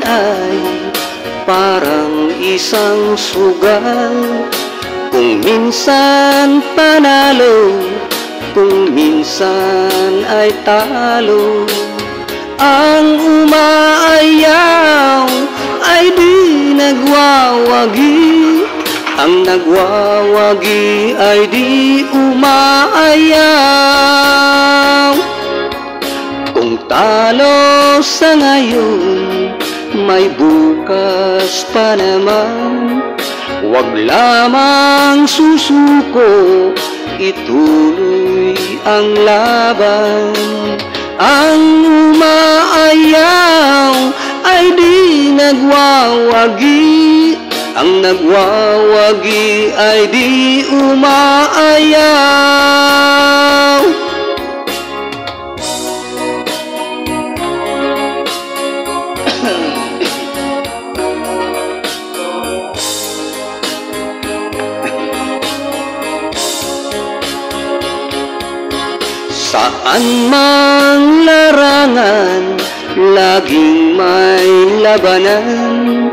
ay parang isang sugal. Kung minsan panalo, kung minsan ay talo. Ang umaayaw ay di nagwawagi, ang nagwawagi ay di umaayaw. Kung talo sa ngayon, may bukas pa naman. Huwag lamang susuko, ituloy ang laban. Ang umaayaw ay di nagwawagi, ang nagwawagi ay di umaayaw. Saan mang larangan, laging may labanan.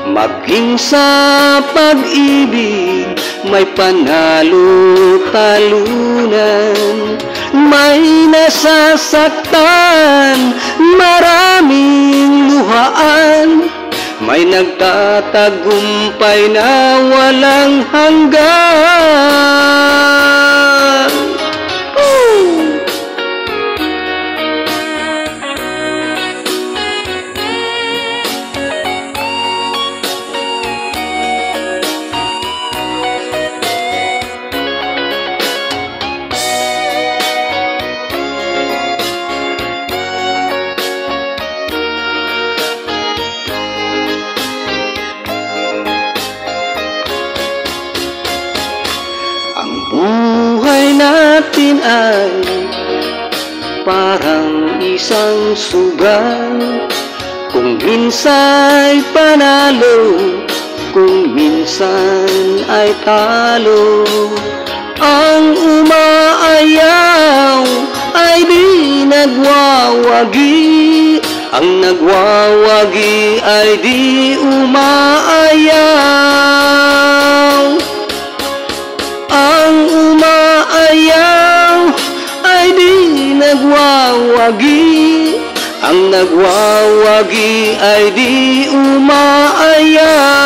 Maging sa pag-ibig, may panalo-talunan. May nasasaktan, maraming luhaan. May nagtatagumpay na walang hanggan. Buhay natin ay parang isang sugal. Kung minsan panalo, kung minsan ay talo. Ang umaayaw ay di nagwawagi, ang nagwawagi ay di umaayaw. Ang umaayaw ay di nagwawagi, ang nagwawagi ay di umaayaw.